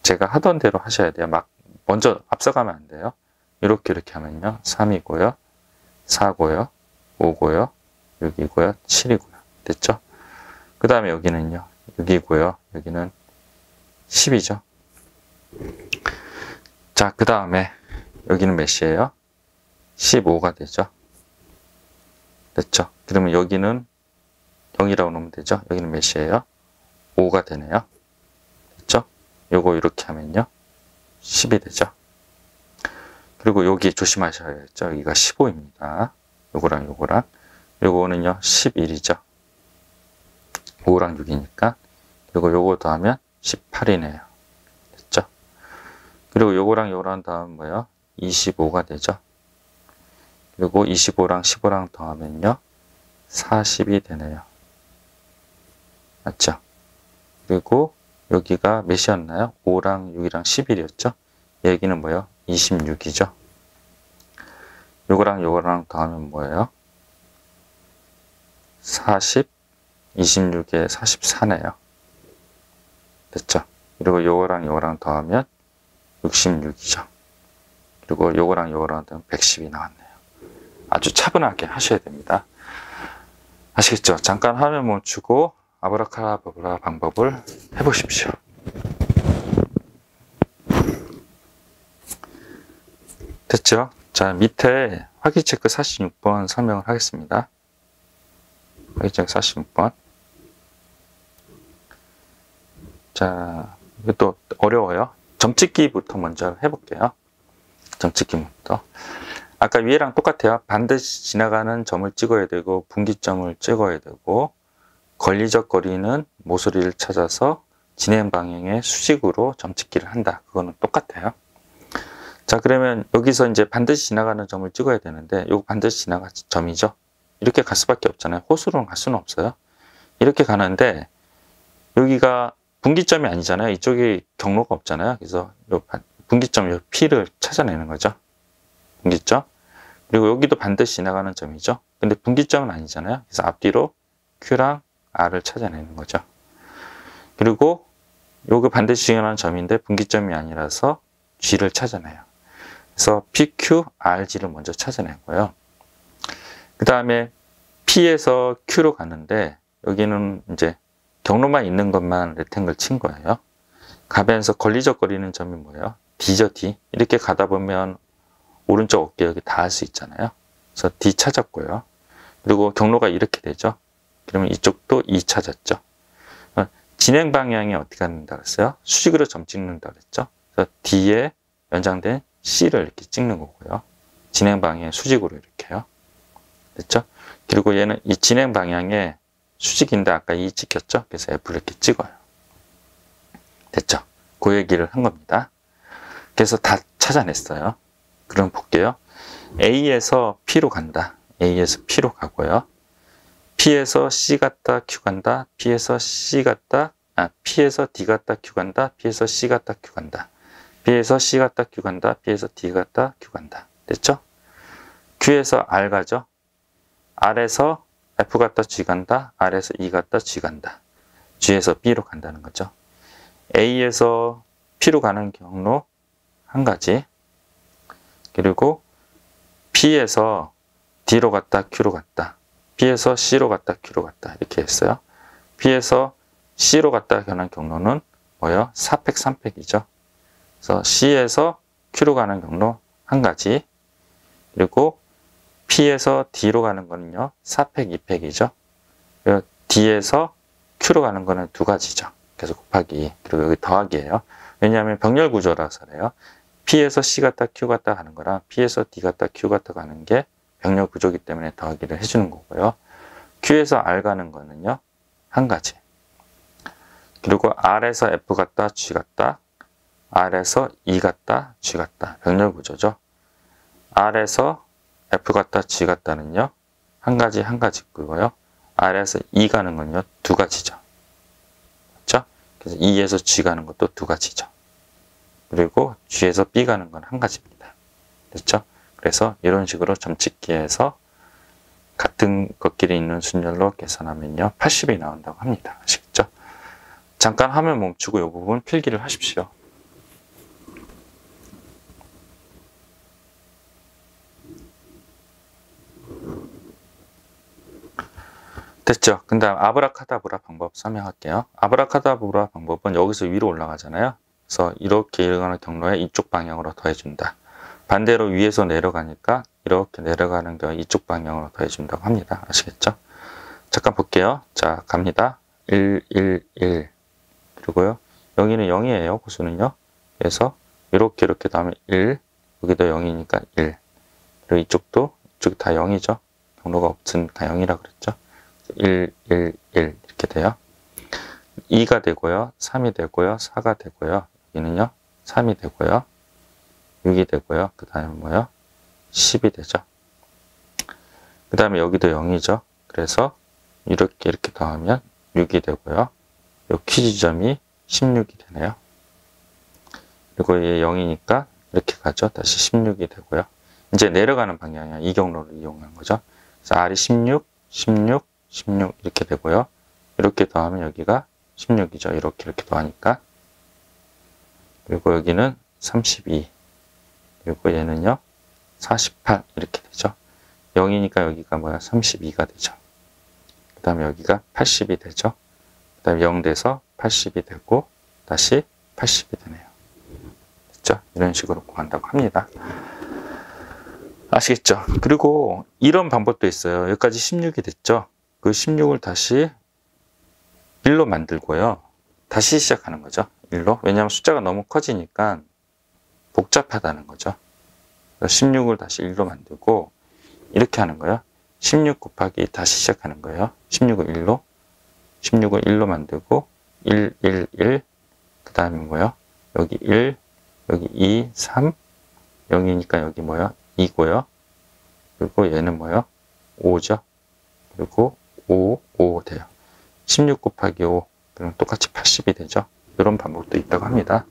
제가 하던 대로 하셔야 돼요. 막 먼저 앞서가면 안 돼요. 이렇게 하면요. 3이고요. 4고요. 5고요. 6이고요. 7이고요. 됐죠? 그 다음에 여기는요. 6이고요. 여기는 10이죠. 자, 그 다음에 여기는 몇이에요? 15가 되죠. 됐죠? 그러면 여기는 0이라고 놓으면 되죠? 여기는 몇이에요? 5가 되네요. 됐죠? 요거 이렇게 하면요. 10이 되죠. 그리고 여기 조심하셔야겠죠. 여기가 15입니다. 요거랑 요거는요. 11이죠. 5랑 6이니까. 그리고 요거 더하면 18이네요. 됐죠? 그리고 요거랑 더하면 뭐예요? 25가 되죠. 그리고 25랑 15랑 더하면요. 40이 되네요. 맞죠? 그리고 여기가 몇이었나요? 5랑 6이랑 11이었죠? 여기는 뭐예요? 26이죠? 요거랑 더하면 뭐예요? 40, 26에 44네요. 됐죠? 그리고 요거랑 더하면 66이죠. 그리고 요거랑 더하면 110이 나왔네요. 아주 차분하게 하셔야 됩니다. 아시겠죠? 잠깐 화면 멈추고 아브라카다브라 방법을 해보십시오. 됐죠? 자, 밑에 화기체크 46번 설명을 하겠습니다. 화기체크 46번. 자, 이것도 어려워요. 점찍기부터 먼저 해볼게요. 점찍기부터. 아까 위에랑 똑같아요. 반드시 지나가는 점을 찍어야 되고 분기점을 찍어야 되고 걸리적거리는 모서리를 찾아서 진행 방향의 수직으로 점찍기를 한다. 그거는 똑같아요. 자, 그러면 여기서 이제 반드시 지나가는 점을 찍어야 되는데 이거 반드시 지나갈 점이죠. 이렇게 갈 수밖에 없잖아요. 호수로는 갈 수는 없어요. 이렇게 가는데 여기가 분기점이 아니잖아요. 이쪽에 경로가 없잖아요. 그래서 요 분기점 요 P를 찾아내는 거죠. 분기점. 그리고 여기도 반드시 지나가는 점이죠. 근데 분기점은 아니잖아요. 그래서 앞뒤로 Q랑 R을 찾아내는 거죠. 그리고 요거 반드시 지나가는 점인데 분기점이 아니라서 G를 찾아내요. 그래서 PQ, RG를 먼저 찾아내고요. 그 다음에 P에서 Q로 가는데 여기는 이제 경로만 있는 것만 레탱글 친 거예요. 가면서 걸리적거리는 점이 뭐예요? D죠, D. 이렇게 가다 보면 오른쪽 어깨 여기 닿을 수 있잖아요. 그래서 D 찾았고요. 그리고 경로가 이렇게 되죠. 그러면 이쪽도 E 찾았죠. 진행 방향이 어떻게 한다 그랬어요? 수직으로 점 찍는다 그랬죠. 그래서 D에 연장된 C를 이렇게 찍는 거고요. 진행 방향 수직으로 이렇게요. 됐죠? 그리고 얘는 이 진행 방향에 수직인데 아까 E 찍혔죠? 그래서 F를 이렇게 찍어요. 됐죠? 그 얘기를 한 겁니다. 그래서 다 찾아냈어요. 그럼 볼게요. A에서 P로 간다. A에서 P로 가고요. P에서 C 갔다 Q 간다. P에서 C 갔다, P에서 D 갔다 Q 간다. P에서 C 갔다 Q 간다. P에서 C 갔다 Q 간다. P에서 D 갔다 Q 간다. 됐죠? Q에서 R 가죠. R에서 F 갔다 G 간다. R에서 E 갔다 G 간다. G에서 B로 간다는 거죠. A에서 P로 가는 경로 한 가지. 그리고 P에서 D로 갔다 Q로 갔다. P에서 C로 갔다 Q로 갔다. 이렇게 했어요. P에서 C로 갔다 가는 경로는 뭐예요? 4팩, 3팩이죠. 그래서 C에서 Q로 가는 경로 한 가지. 그리고 P에서 D로 가는 거는요. 4팩, 2팩이죠. 그리고 D에서 Q로 가는 거는 두 가지죠. 그래서 곱하기. 그리고 여기 더하기예요. 왜냐하면 병렬 구조라서 그래요. P에서 C 갔다 Q 갔다 가는 거랑 P에서 D 갔다 Q 갔다 가는 게 병렬 구조이기 때문에 더하기를 해주는 거고요. Q에서 R 가는 거는요. 한 가지. 그리고 R에서 F 갔다 G 갔다, R에서 E 갔다 G 갔다. 병렬 구조죠. R에서 F 갔다 G 갔다는요. 한 가지 한 가지 거고요. R에서 E 가는 건요. 두 가지죠. 그렇죠? 그래서 E에서 G 가는 것도 두 가지죠. 그리고 G에서 B 가는 건 한 가지입니다. 됐죠? 그래서 이런 식으로 점찍기에서 같은 것끼리 있는 순열로 계산하면요. 80이 나온다고 합니다. 아시겠죠? 잠깐 화면 멈추고 이 부분 필기를 하십시오. 됐죠? 그 다음 아브라카다브라 방법 설명할게요. 아브라카다브라 방법은 여기서 위로 올라가잖아요. 그래서 이렇게 일어나는 경로에 이쪽 방향으로 더해준다. 반대로 위에서 내려가니까 이렇게 내려가는 경우 이쪽 방향으로 더해준다고 합니다. 아시겠죠? 잠깐 볼게요. 자, 갑니다. 1, 1, 1. 그리고요. 여기는 0이에요. 고수는요. 그래서 이렇게 다음에 1. 여기도 0이니까 1. 그리고 이쪽도 다 0이죠. 경로가 없으니까 0이라 그랬죠. 1, 1, 1 이렇게 돼요. 2가 되고요. 3이 되고요. 4가 되고요. 여기는요. 3이 되고요. 6이 되고요. 그 다음에 뭐요? 10이 되죠. 그 다음에 여기도 0이죠. 그래서 이렇게 더하면 6이 되고요. 요 Q 지점이 16이 되네요. 그리고 얘 0이니까 이렇게 가죠. 다시 16이 되고요. 이제 내려가는 방향이야. 이 경로를 이용한 거죠. 그래서 R이 16, 16, 16 이렇게 되고요. 이렇게 더하면 여기가 16이죠. 이렇게 더하니까. 그리고 여기는 32. 그리고 얘는요. 48 이렇게 되죠. 0이니까 여기가 뭐야? 32가 되죠. 그 다음에 여기가 80이 되죠. 그 다음에 0 돼서 80이 되고 다시 80이 되네요. 됐죠? 이런 식으로 구한다고 합니다. 아시겠죠? 그리고 이런 방법도 있어요. 여기까지 16이 됐죠? 그 16을 다시 1로 만들고요. 다시 시작하는 거죠. 1로. 왜냐하면 숫자가 너무 커지니까 복잡하다는 거죠. 16을 다시 1로 만들고 이렇게 하는 거예요. 16 곱하기 다시 시작하는 거예요. 16을 1로. 16을 1로 만들고 1, 1, 1. 그 다음에 뭐예요? 여기 1, 여기 2, 3. 0이니까 여기 뭐예요? 2고요. 그리고 얘는 뭐예요? 5죠. 그리고 5, 5 돼요. 16 곱하기 5. 그럼 똑같이 80이 되죠. 이런 방법도 있다고 합니다.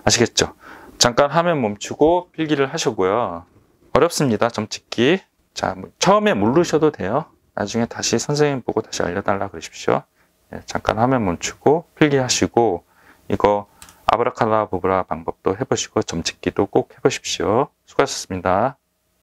아시겠죠? 잠깐 화면 멈추고 필기를 하시고요. 어렵습니다. 점찍기. 자, 처음에 모르셔도 돼요. 나중에 다시 선생님 보고 다시 알려달라 그러십시오. 네, 잠깐 화면 멈추고 필기하시고 이거 아브라카다브라 방법도 해보시고 점찍기도 꼭 해보십시오. 수고하셨습니다.